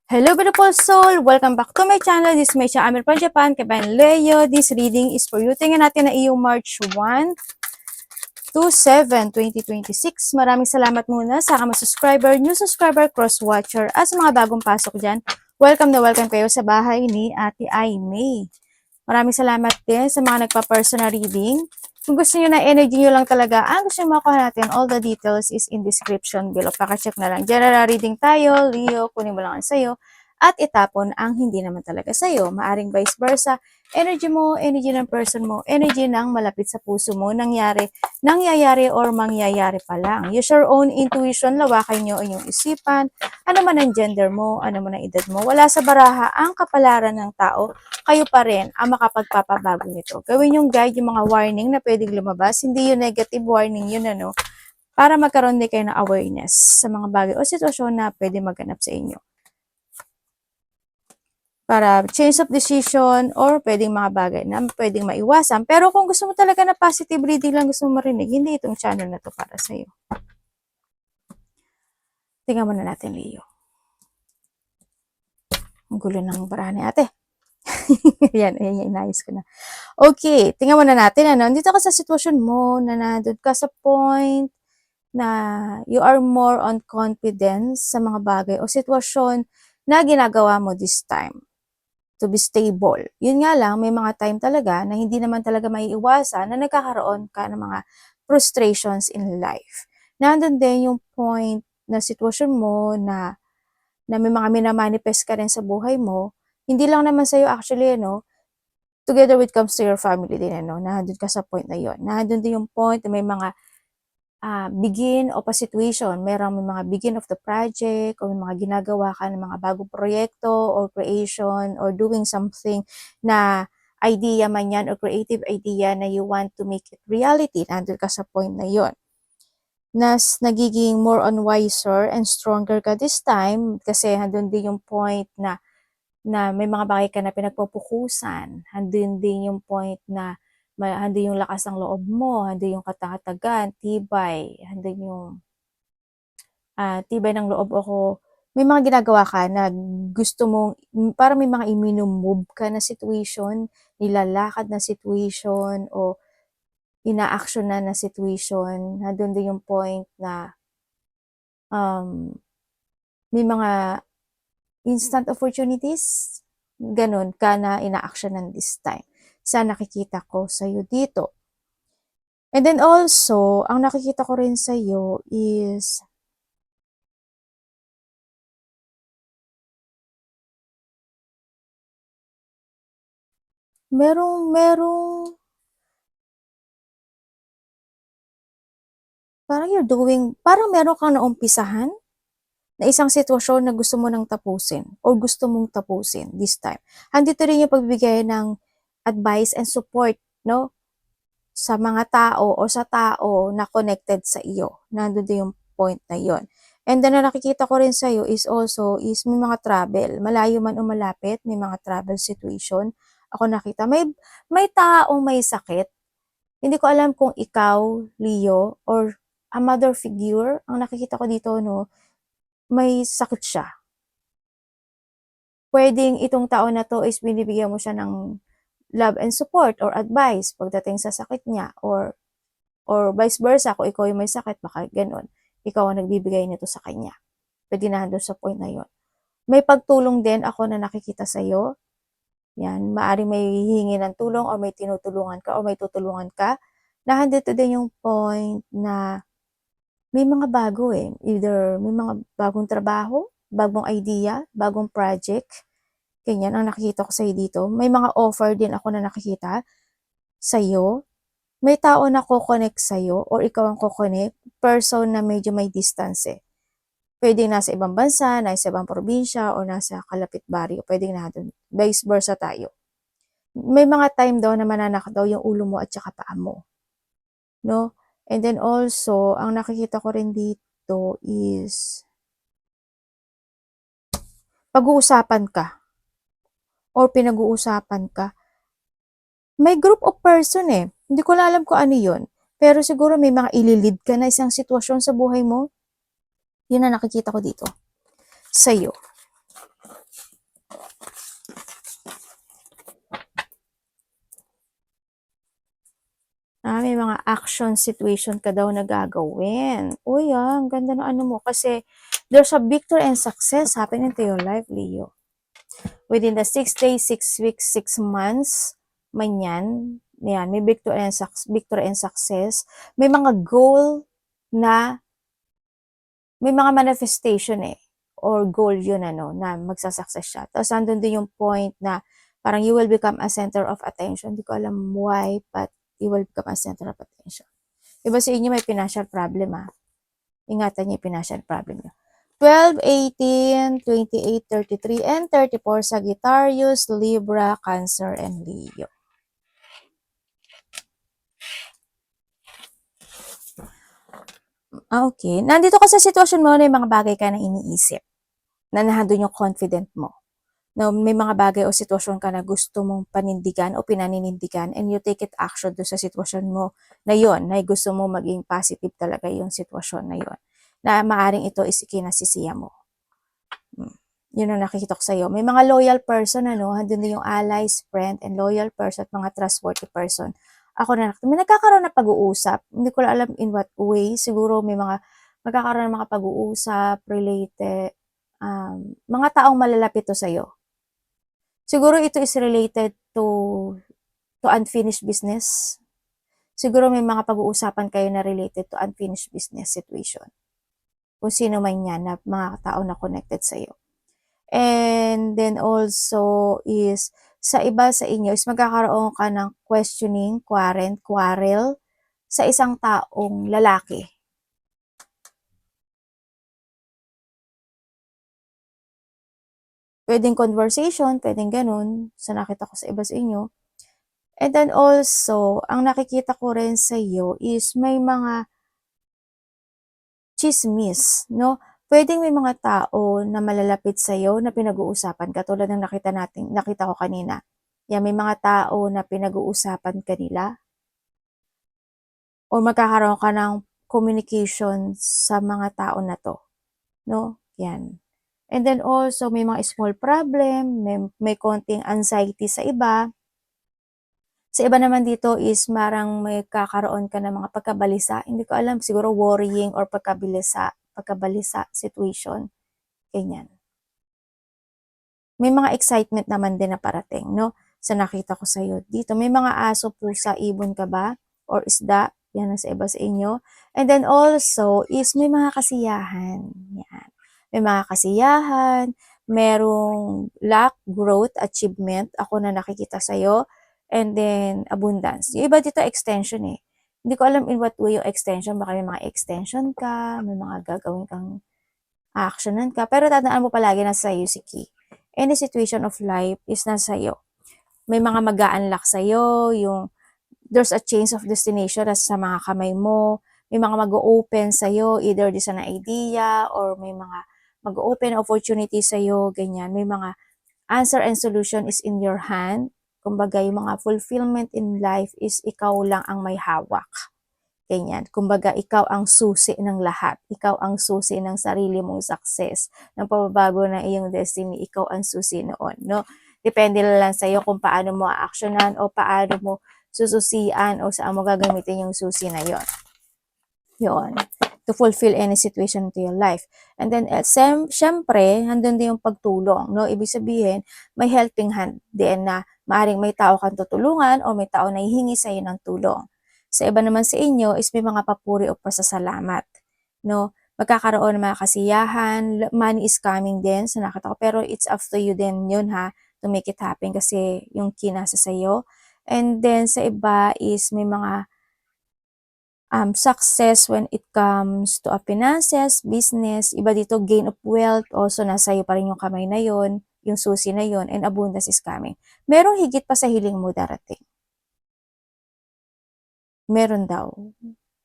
Hello beautiful soul! Welcome back to my channel. This is Meisha Amir from Japan, Kaban Leo. This reading is for you. Tingnan natin na iyong March 1 to 7, 2026. Maraming salamat muna sa mga subscriber, new subscriber, cross-watcher, at sa mga bagong pasok dyan. Welcome na welcome kayo sa bahay ni Ate Aimee. Maraming salamat din sa mga nagpa-personal reading. Kung gusto niyo na energy niyo lang talaga, ang gusto niyo makuha natin, all the details is in description below. Paka-check na lang. General reading tayo, Leo, kunin mo lang ang sayo, at itapon ang hindi naman talaga sa'yo. Maaring vice versa, energy mo, energy ng person mo, energy ng malapit sa puso mo, nangyayari or mangyayari pa lang. Use your own intuition, lawakan nyo ang iyong isipan, ano man ang gender mo, ano man ang edad mo. Wala sa baraha ang kapalaran ng tao, kayo pa rin ang makapagpapabago nito. Gawin yung guide, yung mga warning na pwedeng lumabas, hindi yung negative warning yun, para magkaroon din kayo ng awareness sa mga bagay o sitwasyon na pwede maganap sa inyo. Para change of decision or pwedeng mga bagay na pwedeng maiwasan. Pero kung gusto mo talaga na positive reading lang gusto mo marinig, hindi itong channel na to para sa'yo. Tingnan muna natin, Leo. Ang gulo ng barahan ni ate. Yan, inayos ko na. Okay, tingnan muna natin. Dito ka sa sitwasyon mo na nandun ka sa point na you are more on confidence sa mga bagay o sitwasyon na ginagawa mo this time to be stable. Yun nga lang, may mga time talaga na hindi naman talaga maiiwasan na nagkakaroon ka ng mga frustrations in life. Nandun din yung point na sitwasyon mo na may mga minamanifest ka rin sa buhay mo. Hindi lang naman sa'yo actually, together with comes to your family din, nandun ka sa point na yun. Nandun din yung point na may mga begin of a situation, may mga begin of the project, o may mga ginagawa ka ng mga bagong proyekto or creation or doing something na idea man yan or creative idea na you want to make it reality. Nandun ka sa point na yon. Nagiging more on wiser and stronger ka this time kasi nandun din yung point na may mga bagay ka na pinagpupukusan. Nandun din yung point na handun yung lakas ng loob mo, handun yung katatagan, tibay, handun yung tibay ng loob ako. May mga ginagawa ka na gusto mong, para may mga iminumove ka na situation, nilalakad na situation, o ina-action na situation. Handun din yung point na may mga instant opportunities, ganun ka na ina-actionan this time. Sa nakikita ko sa'yo dito. And then also, ang nakikita ko rin sa'yo is merong parang meron kang naumpisahan na isang sitwasyon na gusto mo nang tapusin or gusto mong tapusin this time. Handito rin yung pagbibigay ng advice and support, sa mga tao o sa tao na connected sa iyo. Nandun din yung point na yon. And then, na nakikita ko rin sa'yo is may mga travel. Malayo man o malapit, may mga travel situation. Ako nakita, may taong may sakit. Hindi ko alam kung ikaw, Leo, or a mother figure. Ang nakikita ko dito, may sakit siya. Pwedeng itong tao na to is binibigyan mo siya ng love and support or advice pagdating sa sakit niya, or vice versa, kung ikaw yung may sakit, baka ganun. Ikaw ang nagbibigay nito sa kanya. Pwede na doon sa point na yon. May pagtulong din ako na nakikita sa'yo. Yan, maaaring may hihingi ng tulong o may tinutulungan ka o may tutulungan ka. Nahandito din yung point na may mga bago Either may mga bagong trabaho, bagong idea, bagong project. Ganyan ang nakikita ko sa'yo dito. May mga offer din ako na nakikita sa'yo. May tao na ko-connect sa'yo or ikaw ang ko-connect, person na medyo may distance Pwedeng nasa ibang bansa, nasa ibang probinsya, o nasa kalapit baryo. Pwedeng na doon. Vice versa tayo. May mga time daw na mananak daw yung ulo mo at saka paa mo. No? And then also, ang nakikita ko rin dito is pag-uusapan ka or pinag-uusapan ka. May group of person Hindi ko alam kung ano yun. Pero siguro may mga ililid ka na isang sitwasyon sa buhay mo. Yun ang nakikita ko dito. Sa'yo. action situation ka daw na gagawin. Uy, ang ganda ng ano mo. Kasi there's a victory and success happening to your life, Leo. Within the 6 days, 6 weeks, 6 months, man yan. Yan, may victory and success. May mga goal na, may mga manifestation or goal yun na magsasuccess siya. Tapos nandun din yung point na parang you will become a center of attention. Hindi ko alam why, but you will become a center of attention. Iba sa inyo may financial problem Ingatan niyo yung financial problem niyo. 12, 18, 28, 33, and 34 Sagittarius, Libra, Cancer, and Leo. Okay. Nandito ka sa sitwasyon mo na yung mga bagay ka na iniisip. Na nandun yung confident mo. No, may mga bagay o sitwasyon ka na gusto mong panindigan o pinaninindigan and you take it action do sa sitwasyon mo na yon, na gusto mo maging positive talaga yung sitwasyon na yon. Na maaring ito is ikinasisiya mo. Yun ang nakikita ko sa'yo. May mga loyal person, handun din yung allies, friend, and loyal person at mga trustworthy person. Ako na, may nagkakaroon na pag-uusap. Hindi ko alam in what way. Siguro may mga magkakaroon ng mga pag-uusap related, mga taong malalapit to sa'yo. Siguro ito is related to unfinished business. Siguro may mga pag-uusapan kayo na related to unfinished business situation. Kung sino man yan na mga tao na connected sa'yo. And then also is, sa iba sa inyo is magkakaroon ka ng questioning, quarrel sa isang taong lalaki. Pwedeng conversation, pwedeng ganun, sa nakita ko sa iba sa inyo. And then also, ang nakikita ko rin sa iyo is may mga chismis, no? Pwedeng may mga tao na malalapit sa iyo na pinag-uusapan katulad ng nakita ko kanina. Yan, may mga tao na pinag-uusapan kanila o magkakaroon ka ng communication sa mga tao na to, no? Yan. And then also, may mga small problem, may konting anxiety sa iba. Sa iba naman dito is marang may kakaroon ka ng mga pagkabalisa. Hindi ko alam, siguro worrying or pagkabalisa situation. Ganyan. May mga excitement naman din na parating, no? Sa nakita ko sa iyo dito. May mga aso, pusa, ibon ka ba? Or isda? Yan ang sa iba sa inyo. And then also is may mga kasiyahan. Yan. May mga kasiyahan, merong luck, growth, achievement. Ako na nakikita sa iyo. And then abundance. Yung iba dito extension Hindi ko alam in what way yung extension. Baka may mga extension ka, may mga gagawin kang actionan ka. Pero tandaan mo palagi na sa iyo si key. Any situation of life is nasa iyo. May mga mag-a-unlock sa iyo, there's a change of destination sa mga kamay mo. May mga mag-open sa iyo, either this an idea or may mga mag-open opportunity sa iyo, ganyan. May mga answer and solution is in your hand. Kumbaga, yung mga fulfillment in life is ikaw lang ang may hawak. Ganyan. Kumbaga, ikaw ang susi ng lahat. Ikaw ang susi ng sarili mong success. Ng pagbabago ng iyong destiny, ikaw ang susi noon, no? Depende lang sa iyo kung paano mo a-actionan o paano mo sususian o saan mo gagamitin yung susi na yon. Yon. To fulfill any situation to your life. And then, syempre, handun din yung pagtulong, no? Ibig sabihin, may helping hand din na maaaring may tao kang tutulungan o may tao na hihingi sa iyo ng tulong. Sa iba naman sa inyo is may mga papuri o pasasalamat, no? Magkakaroon ng mga kasiyahan, money is coming din sa nakita ko, pero it's up to you din yun to make it happen kasi yung kinasa sa iyo. And then sa iba is may mga success when it comes to finances, business, iba dito gain of wealth, also nasa iyo pa rin yung kamay na yon, yung susi na yon, and abundance is coming. Merong higit pa sa hiling mo darating. Meron daw.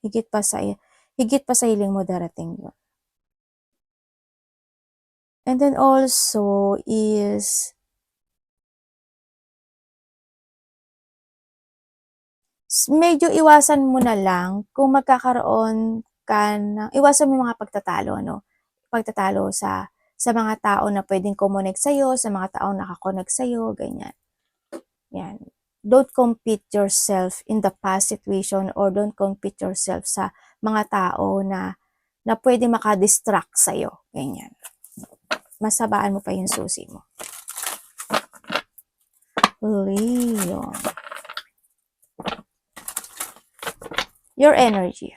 Higit pa sa hiling mo darating yun. And then also is medyo iwasan mo na lang kung magkakaroon ka ng, iwasan mo yung mga pagtatalo, no? Pagtatalo sa mga tao na pwedeng kumonek sa'yo, sa mga tao nakakonek sa'yo, ganyan. Yan. don't compete yourself in the past situation or don't compete yourself sa mga tao na pwede makadistract sa'yo. Ganyan. Masabaan mo pa yung susi mo. Leo. Your energy.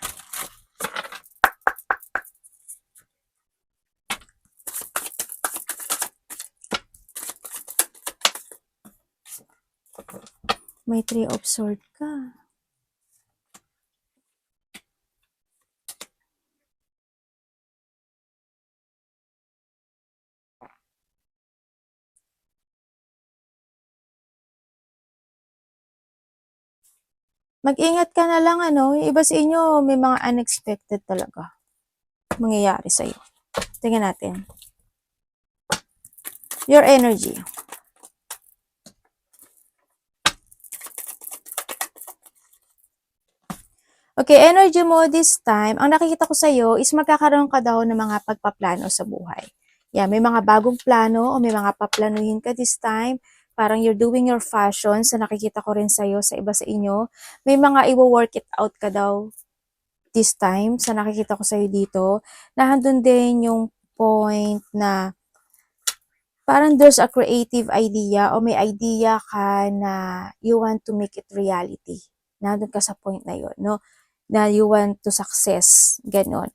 May 3 of Swords ka. Mag-ingat ka na lang, ano, yung iba sa inyo, may mga unexpected talaga mangyayari sa'yo. Tingnan natin. Your energy. Okay, energy mo this time, ang nakikita ko sa'yo is magkakaroon ka daw ng mga pagpaplano sa buhay. Yeah, may mga bagong plano o may mga paplanuhin ka this time. Parang you're doing your fashion, so nakikita ko rin sa'yo sa iba sa inyo. May mga i-work it out ka daw this time, sa nakikita ko sa'yo dito. Nahandun din yung point na parang there's a creative idea o may idea ka na you want to make it reality. Nandun ka sa point na yun, no? Na you want to success, ganon.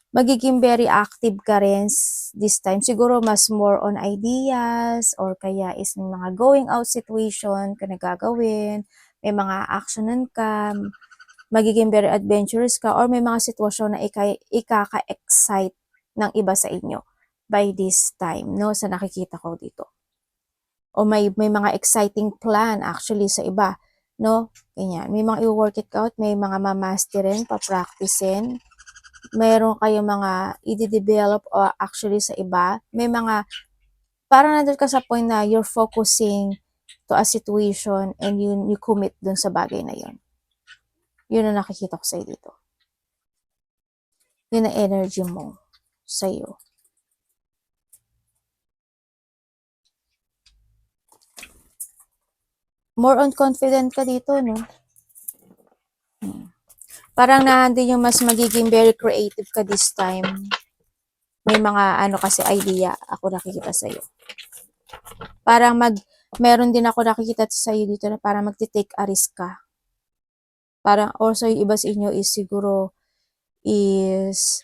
Magiging very active ka rin this time. Siguro mas more on ideas or kaya is mga going out situation ka na gagawin, may mga actionan ka, magiging very adventurous ka, or may mga sitwasyon na ikaka-excite ng iba sa inyo by this time, no? Sa nakikita ko dito. O may mga exciting plan actually sa iba, no? Ganyan. May mga i-work it out, may mga mamasterin, pa-practicein. Mayroon kayong mga i-develop o actually sa iba. May mga, parang nandun ka sa point na you're focusing to a situation and you commit dun sa bagay na yun. Yun ang nakikita ko sa'yo dito. Yun ang energy mo sa'yo. More on confident ka dito, no? Parang nandun yung mas magiging very creative ka this time. May mga kasi idea ako nakikita sa'yo. Parang meron din ako nakikita sa'yo dito na parang magti-take a risk ka. Parang also yung iba sa inyo is siguro is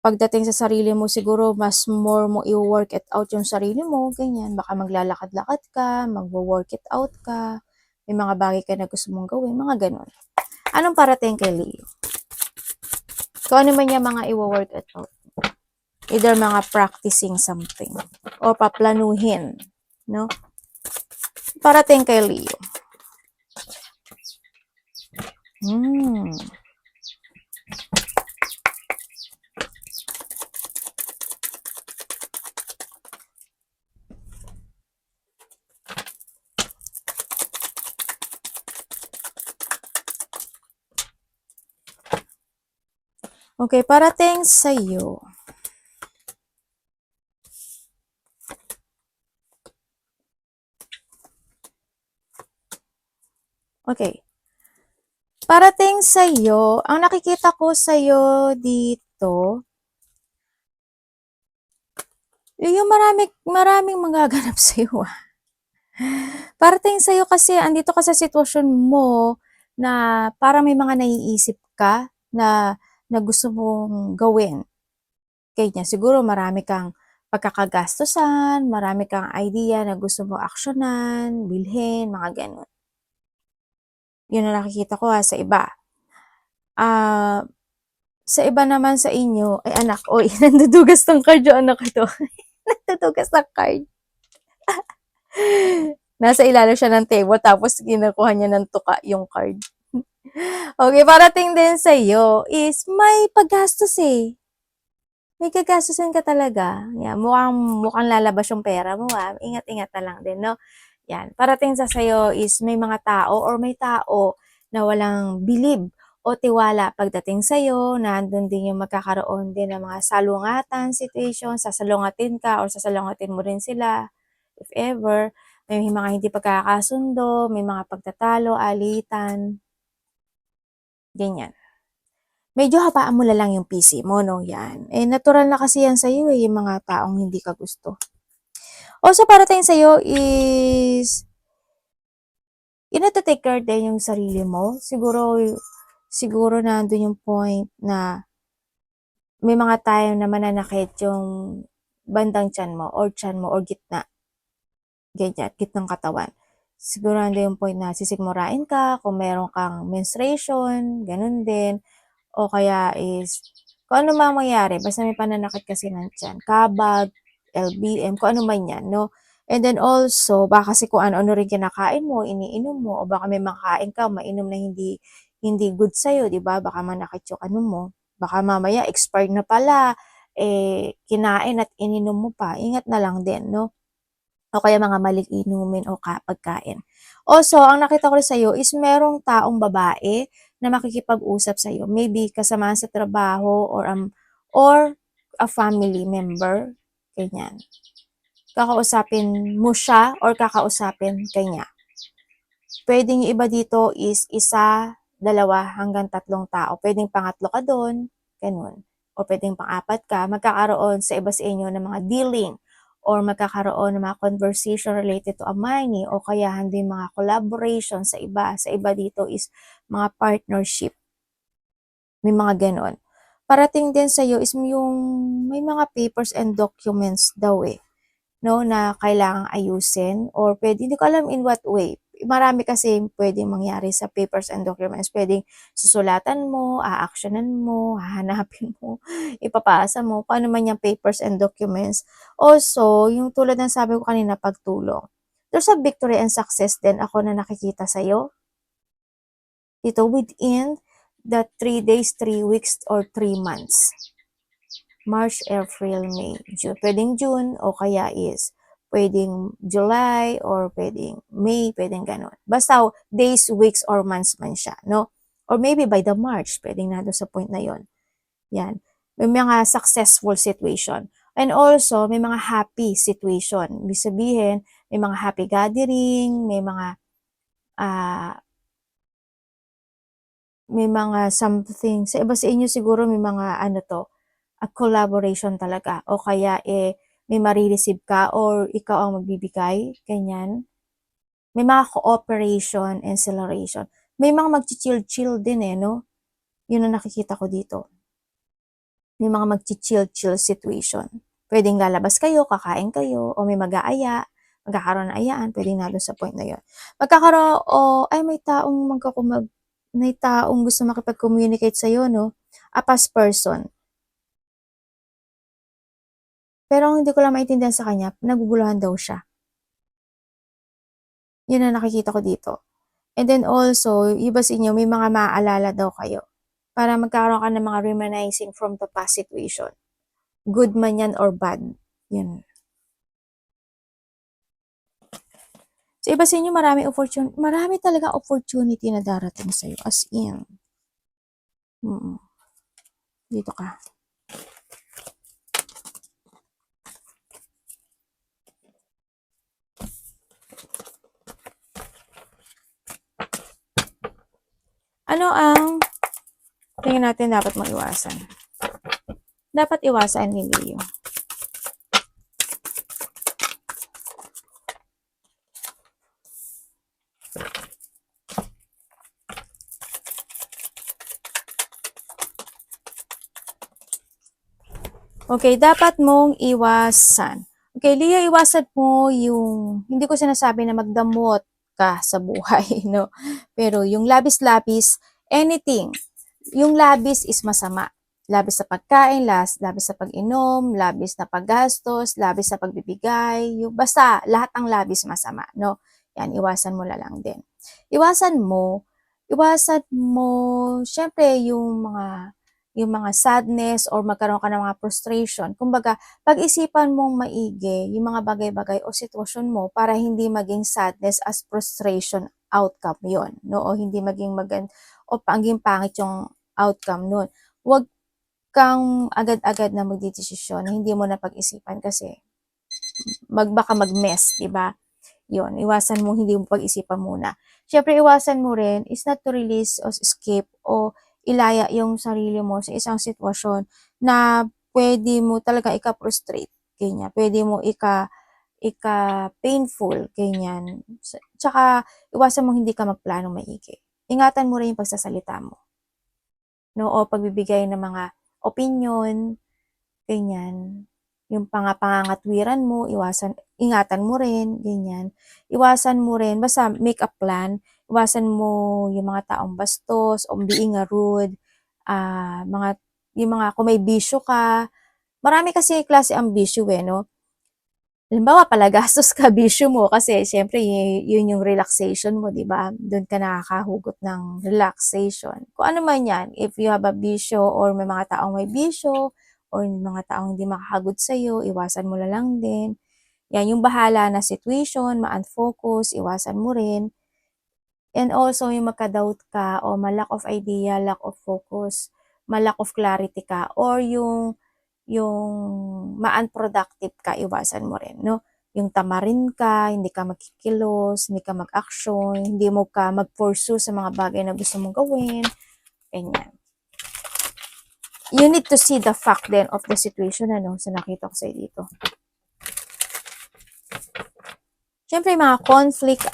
pagdating sa sarili mo, siguro mas more mo i-work it out yung sarili mo, ganyan. Baka maglalakad-lakad ka, mag-work it out ka, may mga bagay ka na gusto mong gawin, mga ganun. Anong parating kay Leo? Kung ano man yung mga i-work it out. Either mga practicing something o paplanuhin, no? Parating kay Leo. Okay, parating sa'yo. Okay. Parating sa'yo, ang nakikita ko sa'yo dito, yung maraming magaganap sa'yo. Parating sa'yo kasi, andito ka sa sitwasyon mo na parang may mga naiisip ka na gusto mong gawin. Kaya siguro marami kang pagkakagastusan, marami kang idea na gusto mong aksyonan, bilhin, mga ganun. Yun ang nakikita ko sa iba. Sa iba naman sa inyo, ay anak, oy, nandudugas ng card yung anak ito. Nandudugas ng card. Nasa ilalim siya ng table, tapos kinukuha niya ng tuka yung card. Okay, parating din sa iyo is may paggastos eh. May gagastusin ka talaga. Yan, mukhang lalabas yung pera mo. Ingat-ingat na lang din, no? Yan, parating sa sayo is may mga tao or may tao na walang bilib o tiwala pagdating sa'yo, nandun din yung magkakaroon din ng mga salungatan situation, sasalungatin ka or sasalungatin mo rin sila, if ever. may mga hindi pagkakasundo, may mga pagtatalo, alitan, ganyan. Medyo habaan mo na lang yung PC mo, no? Yan. Eh, natural na kasi yan sa'yo eh, yung mga taong hindi ka gusto. Also, para tayong sa'yo is, take care din yung sarili mo. Siguro nandun yung point na may mga time na mananakit yung bandang tiyan mo or gitna. Ganyan, gitnang katawan. Siguro nandun yung point na sisigmurain ka, kung meron kang menstruation, ganun din. O kaya is, kung ano mang mangyari, basta may pananakit kasi ng tiyan, kabag, LBM, kung ano man yan, no? And then also, baka kasi kung ano-ano rin kinakain mo, iniinom mo, o baka may makain ka, mainom na hindi good sa'yo, di ba? Baka manakit yung ano mo. Baka mamaya, expired na pala, kinain at ininom mo pa. Ingat na lang din, no? O kaya mga maling inumin o pagkain. Also, ang nakita ko rin sa'yo is merong taong babae na makikipag-usap sa'yo. Maybe kasama sa trabaho or a family member. Ganyan. Kakausapin mo siya or kakausapin kanya. Pwedeng yung iba dito is isa, dalawa, hanggang 3 tao. Pwedeng pangatlo ka doon, ganun. O pwedeng pang-4 ka, magkakaroon sa iba sa inyo ng mga dealing or magkakaroon ng mga conversation related to a money o kaya hindi mga collaboration sa iba. Sa iba dito is mga partnership. May mga ganon. Parating din sa iyo is yung may mga papers and documents daw no, na kailangang ayusin or pwede, hindi ko alam in what way. Marami kasi pwedeng mangyari sa papers and documents. Pwedeng susulatan mo, a-actionan mo, hahanapin mo, ipapasa mo, kung ano man yung papers and documents. Also, yung tulad ng sabi ko kanina, pagtulong. There's a victory and success din ako na nakikita sa'yo. Dito, within the 3 days, 3 weeks, or 3 months. March, April, May, June. Pwedeng June o kaya is pwedeng July or pwedeng May, pwedeng ganun. Basta days, weeks, or months man siya, no? Or maybe by the March, pwedeng na doon sa point na yon. Yan. May mga successful situation. And also, may mga happy situation. Ibig sabihin, may mga happy gathering, ah, may mga something. Sa iba sa inyo siguro may mga a collaboration talaga o kaya may marireceive ka or ikaw ang magbibigay, ganyan. May mga cooperation and celebration. May mga magchi-chill-chill din no? Yun ang nakikita ko dito. May mga magchi-chill-chill situation. Pwedeng lalabas kayo, kakain kayo, o may mag-aaya, magkakaroon ng ayaan, pwedeng na sa point na yun. Magkakaroon, may taong gusto makipag-communicate sa'yo, no? A past person. Pero ang hindi ko lang maintindihan sa kanya, naguguluhan daw siya. Yun ang nakikita ko dito. And then also, iba sa inyo, may mga maaalala daw kayo. Para magkaroon ka ng mga reminiscing from the past situation. Good man yan or bad. Yun. So, iba sa inyo, marami talaga opportunity na darating sa'yo. As in. Dito ka. Ano ang tingin natin dapat mag-iwasan? Dapat iwasan ni Leo. Okay, dapat mong iwasan. Okay, Leo, iwasan mo yung, hindi ko sinasabi na magdamot ka sa buhay, no? Pero yung labis-labis, anything. Yung labis is masama. Labis sa pagkain, labis sa pag-inom, labis na paggastos, labis sa pagbibigay, basta lahat ng labis masama, no? Yan, iwasan mo na lang din. Iwasan mo, syempre yung mga sadness or magkaroon ka ng mga frustration. Kumbaga, pag-isipan mong maigi yung mga bagay-bagay o sitwasyon mo para hindi maging sadness as frustration outcome yon, no? O hindi maging o pangit yung outcome nun. Huwag kang agad-agad na magdedesisyon na hindi mo na pag-isipan kasi baka mag-mess, di ba? Yun, iwasan mo, hindi mo pag-isipan muna. Siyempre, iwasan mo rin is not to release or escape o ilaya yung sarili mo sa isang sitwasyon na pwede mo talaga ika-frustrate, ganyan. Pwede mo ika-painful, ganyan. Tsaka, iwasan mo hindi ka magplano maigi. Ingatan mo rin yung pagsasalita mo, no? O pagbibigay ng mga opinion, ganyan. Yung pangangatwiran mo, ingatan mo rin, ganyan. Iwasan mo rin, basta make a plan, iwasan mo yung mga taong bastos, o being rude, mga, yung mga, kung may bisyo ka, marami kasi klase ang bisyo no? Halimbawa, palagastos ka, bisyo mo, kasi syempre, yun yung relaxation mo, di ba? Doon ka nakakahugot ng relaxation. Kung ano man yan, if you have a bisyo, or may mga taong may bisyo, or mga taong hindi makakagot sa'yo, iwasan mo na lang din. Yan, yung bahala na situation, ma-unfocus, iwasan mo rin. And also, yung magka-doubt ka, o ma-lack of idea, lack of focus, ma-lack of clarity ka, or yung ma-unproductive ka, iwasan mo rin, no? Yung tamarin ka, hindi ka magkikilos, hindi ka mag-action, hindi mo ka mag-pursue sa mga bagay na gusto mong gawin, ganyan. You need to see the fact then of the situation, sa nakita ko sa'yo dito. Siyempre, mga conflict,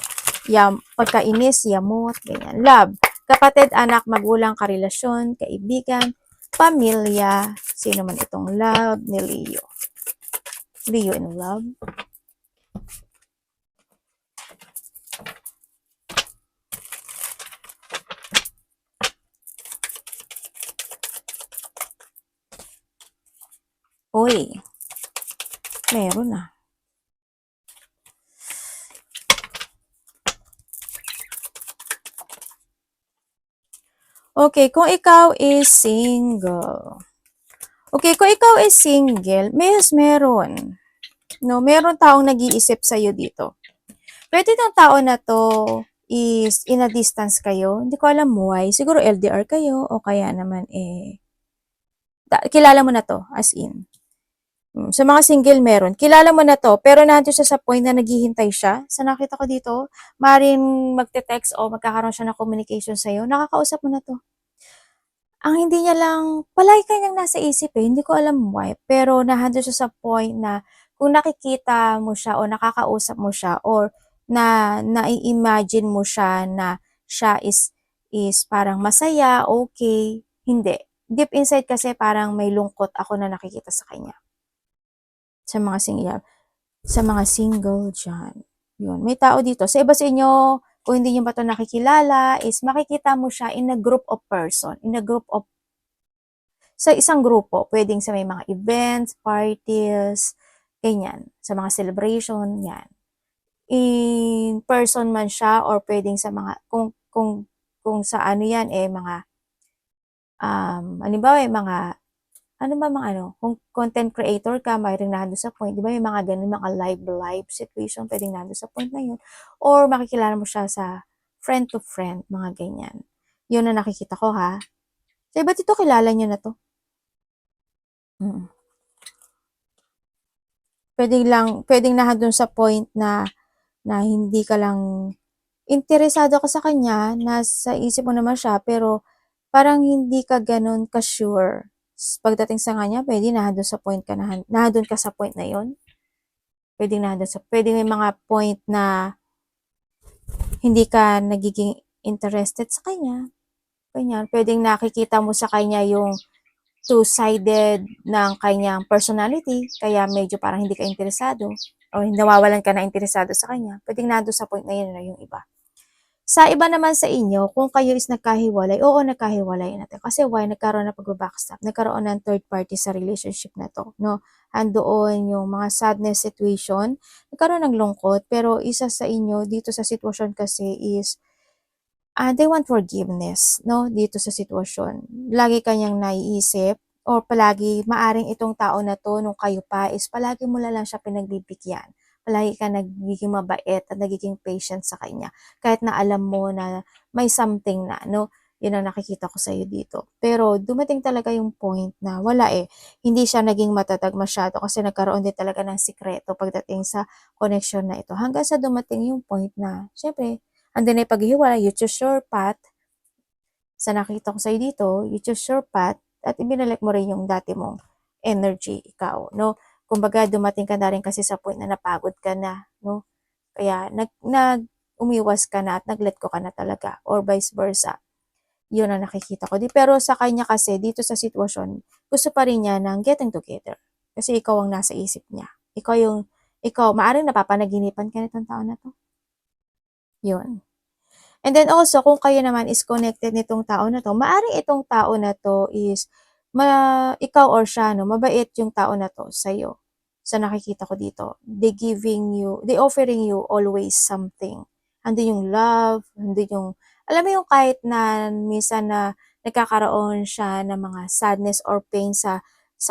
pagkainis, yamot, ganyan. Love, kapatid, anak, magulang, karelasyon, kaibigan, pamilya, sino man itong love ni Leo. Leo in love. Uy, meron na. Okay, kung ikaw is single. Okay, kung ikaw is single, meron. No, meron taong nag-iisip sa'yo dito. Pwede itong tao na to is in a distance kayo. Hindi ko alam why. Siguro LDR kayo o kaya naman kilala mo na to as in. Sa mga single meron. Kilala mo na to pero nandun siya sa point na naghihintay siya. Sa nakita ko dito, maaaring magte-text o magkakaroon siya ng communication sa'yo. Nakakausap mo na to. Ang hindi niya lang, palagi kanyang nasa isip hindi ko alam why, pero nandun siya sa point na kung nakikita mo siya o nakakausap mo siya or nai-imagine mo siya na siya is parang masaya, okay, hindi. Deep inside kasi parang may lungkot ako na nakikita sa kanya. Sa mga single dyan. Yun, may tao dito. Sa iba sa inyo, kung hindi nyo ba ito nakikilala, is makikita mo siya in a group of person, sa isang grupo, pwedeng sa may mga events, parties, ganyan, sa mga celebration, yan. In person man siya or pwedeng sa mga, kung sa ano yan, mga, halimbawa, kung content creator ka, mayroong nandun sa point, di ba, may mga ganun, mga live situation, pwedeng nandun sa point na yun. Or makikilala mo siya sa friend to friend, mga ganyan. Yun na nakikita ko, ha? So, ba't ito kilala nyo na to? Pwedeng nandun sa point na hindi ka lang interesado ka sa kanya, nasa isip mo naman siya, pero parang hindi ka ganun ka-sure. Pagdating sa kanya, pwede nandun sa point ka nandun ka sa point na yon. Pwedeng may mga point na hindi ka nagiging interested sa kanya. Ganyan. Pwedeng nakikita mo sa kanya yung two-sided ng kanyang personality, kaya medyo parang hindi ka interesado o nawawalan ka na interesado sa kanya. Pwedeng nandun sa point na yun na yung iba. Sa iba naman sa inyo, kung kayo is nagkahiwalay, oo, nagkahiwalay natin. Kasi why? Nagkaroon na pag-backstab. Nagkaroon ng third party sa relationship na to. No? Andoon yung mga sadness situation. Nagkaroon ng lungkot. Pero isa sa inyo, dito sa sitwasyon kasi is, they want forgiveness, no? Dito sa sitwasyon. Lagi kanyang naiisip, or palagi, maaring itong tao na to, nung kayo pa, is palagi mo lang siya pinagbibigyan. Palagi ka nagiging mabait at nagiging patient sa kanya. Kahit na alam mo na may something na, no? Yun ang nakikita ko sa'yo dito. Pero dumating talaga yung point na wala eh. Hindi siya naging matatag masyado kasi nagkaroon din talaga ng sikreto pagdating sa connection na ito. Hanggang sa dumating yung point na, syempre, andun na yung paghihiwalay, you choose your path. Sa nakita ko sa'yo dito, you choose your path at ibinalik mo rin yung dati mong energy, ikaw, no? Kumbaga, dumating ka na rin kasi sa point na napagod ka na, no? Kaya, umiwas ka na at nag-let go ka na talaga or vice versa. Yun ang nakikita ko. Pero sa kanya kasi, dito sa sitwasyon, gusto pa rin niya ng getting together. Kasi ikaw ang nasa isip niya. Ikaw, maaring napapanaginipan ka nitong tao na to. Yun. And then also, kung kayo naman is connected nitong tao na to, maaring itong tao na to is, ikaw or siya, no, mabait yung tao na to sa'yo. Sa nakikita ko dito. They offering you always something. Andun yung love, andun yung, alam mo yung kahit na minsan na nagkakaroon siya ng mga sadness or pain sa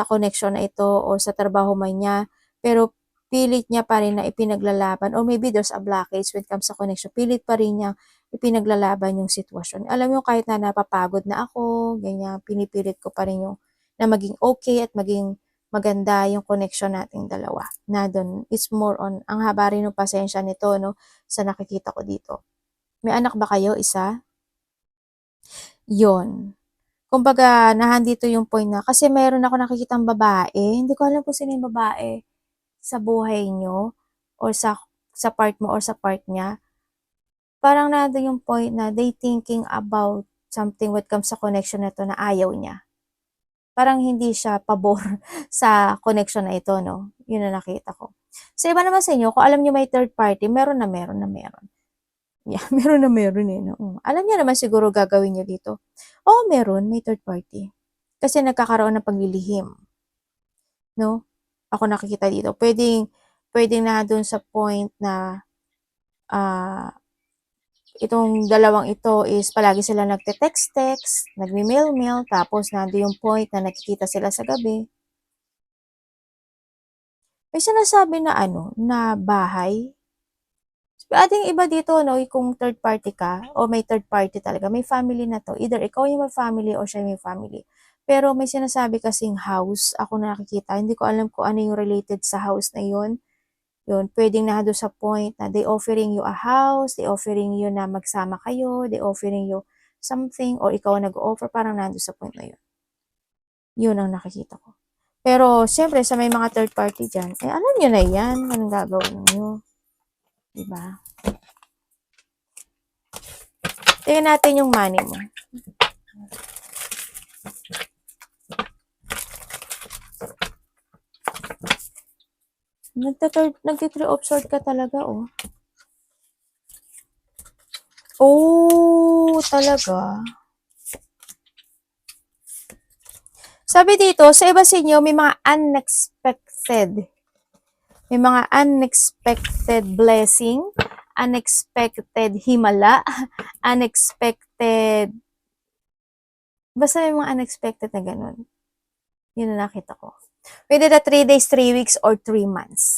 connection na ito o sa trabaho man niya, pero pilit niya pa rin na ipinaglalaban or maybe there's a blockage when it comes sa connection, pilit pa rin niya ipinaglalaban yung sitwasyon. Alam mo kahit na napapagod na ako, ganyan, pinipilit ko pa rin yung na maging okay at maging maganda yung connection nating dalawa. Na doon, it's more on, ang haba rin ng pasensya nito, no, sa nakikita ko dito. May anak ba kayo, isa? Yon. Kumbaga, nahandito yung point na, kasi meron ako nakikitang babae, hindi ko alam kung sino yung babae sa buhay nyo, or sa part mo or sa part niya. Parang nandun yung point na they thinking about something when it comes sa connection na to na ayaw niya. Parang hindi siya pabor sa connection na ito, no? Yun na nakita ko. Sa iba naman sa inyo, kung alam niyo may third party, meron na meron na meron. Yeah, meron na meron eh, no? Alam niya naman siguro gagawin niyo dito. Oo, meron, may third party. Kasi nagkakaroon ng paglilihim, no? Ako nakikita dito. Pwedeng na dun sa point na itong dalawang ito is palagi sila nagte-text-text, nagme-mail-mail, tapos nando yung point na nakikita sila sa gabi. May sinasabi na na bahay. Ating iba dito, no, kung third party ka, o may third party talaga, may family na to. Either ikaw yung may family or siya yung may family. Pero may sinasabi kasing house, ako nakikita, hindi ko alam kung ano yung related sa house na yun. Yun, pwedeng na doon sa point na they offering you a house, they offering you na magsama kayo, they offering you something, or ikaw ang nag-offer, parang nando sa point na yun. Yun ang nakikita ko. Pero, siyempre, sa may mga third party dyan, alam nyo na yan, anong gagawin nyo. Diba? Tingnan natin yung money mo. Nagti-three of sword ka talaga, oh. Oh, talaga. Sabi dito, sa iba sa inyo, may mga unexpected. May mga unexpected blessing, unexpected himala, unexpected, basta may mga unexpected na ganun. Yun na nakita ko. Pwede na 3 days, 3 weeks, or 3 months.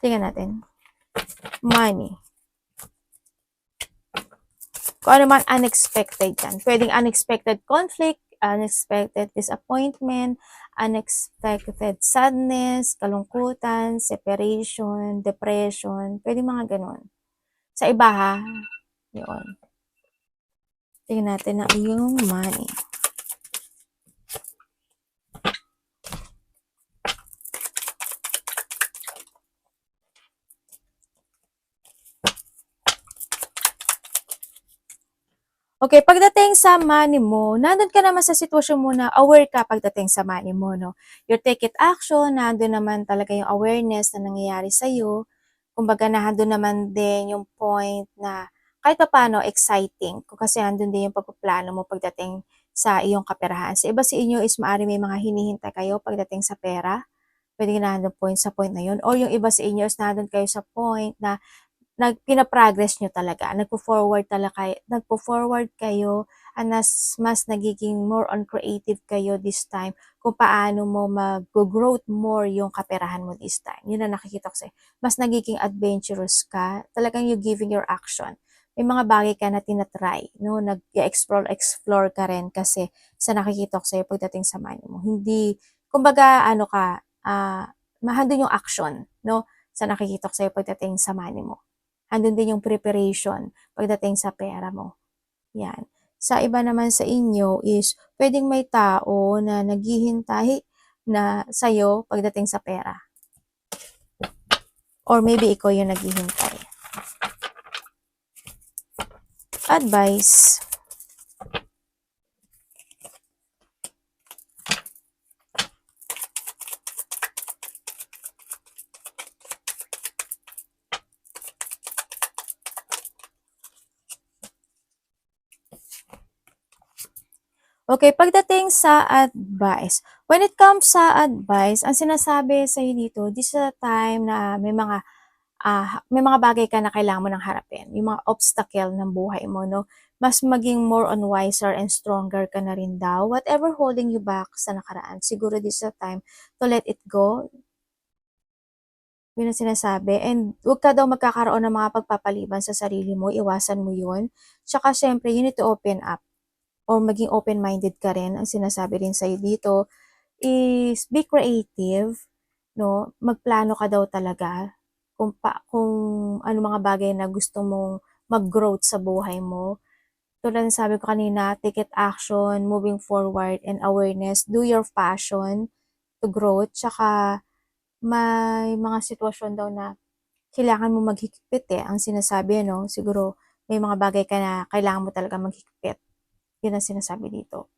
Tingnan natin. Money. Kung ano man unexpected yan. Pwedeng unexpected conflict, unexpected disappointment, unexpected sadness, kalungkutan, separation, depression, pwedeng mga ganun. Sa iba ha, yun. Tingnan natin ang iyong money. Okay, pagdating sa money mo, nandun ka naman sa sitwasyon mo na aware ka pagdating sa money mo, no? You take it action, nandun naman talaga yung awareness na nangyayari sa'yo. Kumbaga, nandun naman din yung point na kahit pa paano exciting. Kasi nandun din yung pagpaplano mo pagdating sa iyong kaperahan. Sa iba sa inyo is maaari may mga hinihintay kayo pagdating sa pera. Pwede na nandun point sa point na yun. Or yung iba sa inyo is nandun kayo sa point na pina-progress nyo talaga, nagpo-forward kayo, and mas nagiging more on creative kayo this time, kung paano mo mag-growth more yung kaperahan mo this time. Yun na nakikita ko sa'yo. Mas nagiging adventurous ka, talagang you giving your action. may mga bagay ka na tinatry, no? Explore ka rin kasi sa nakikita ko sa'yo pagdating sa money mo. Hindi, kumbaga, ano ka, mahandun yung action, no? Sa nakikita ko sa'yo pagdating sa money mo. Handun din yung preparation pagdating sa pera mo. Yan. Sa iba naman sa inyo is, pwedeng may tao na naghihintay na sa'yo pagdating sa pera. Or maybe ikaw yung naghihintay. Advice. Okay, pagdating sa advice. When it comes sa advice, ang sinasabi sa'yo dito, this is a time na may mga bagay ka na kailangan mo nang harapin. Yung mga obstacle ng buhay mo, no? Mas maging more on wiser and stronger ka na rin daw. Whatever holding you back sa nakaraan, siguro this is a time to let it go. Yun ang sinasabi. And huwag ka daw magkakaroon ng mga pagpapaliban sa sarili mo. Iwasan mo yun. Tsaka syempre, you need to open up or maging open-minded ka rin. Ang sinasabi rin sa'yo dito is be creative, no? Magplano ka daw talaga kung ano mga bagay na gusto mong mag-growth sa buhay mo. Tulad ng sabi ko kanina, take it action, moving forward, and awareness. Do your passion to growth. Tsaka may mga sitwasyon daw na kailangan mo maghigpit ang sinasabi, no? Siguro may mga bagay ka na kailangan mo talaga maghigpit. Yun ang sinasabi dito.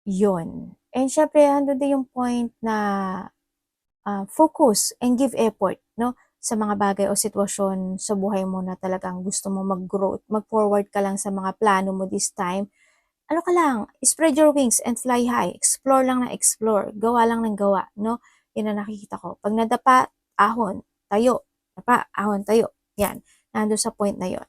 Yun. And syempre, andun din yung point na focus and give effort, no? Sa mga bagay o sitwasyon sa buhay mo na talagang gusto mo mag-growth. Mag-forward ka lang sa mga plano mo this time. Ano ka lang, spread your wings and fly high. Explore lang na explore. Gawa lang ng gawa, no? Yun ang nakikita ko. Pag nadapa, ahon, tayo. Dapa, ahon, tayo. Yan. Nandun sa point na yon.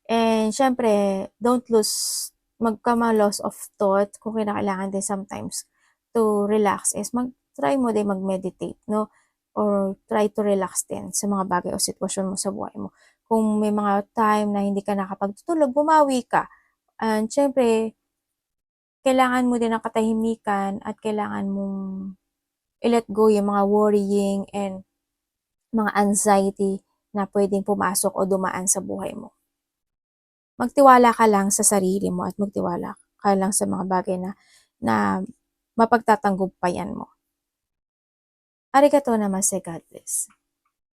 And syempre, don't lose, loss of thought kung kinakailangan din sometimes to relax is try mo din mag-meditate, no? Or try to relax din sa mga bagay o sitwasyon mo sa buhay mo. Kung may mga time na hindi ka nakapagtutulog, bumawi ka. And syempre, kailangan mo din ng katahimikan at kailangan mong i-let go yung mga worrying and mga anxiety na pwedeng pumasok o dumaan sa buhay mo. Magtiwala ka lang sa sarili mo at magtiwala ka lang sa mga bagay na mapagtatanggol pa yan mo. Arigatou namaste, God bless.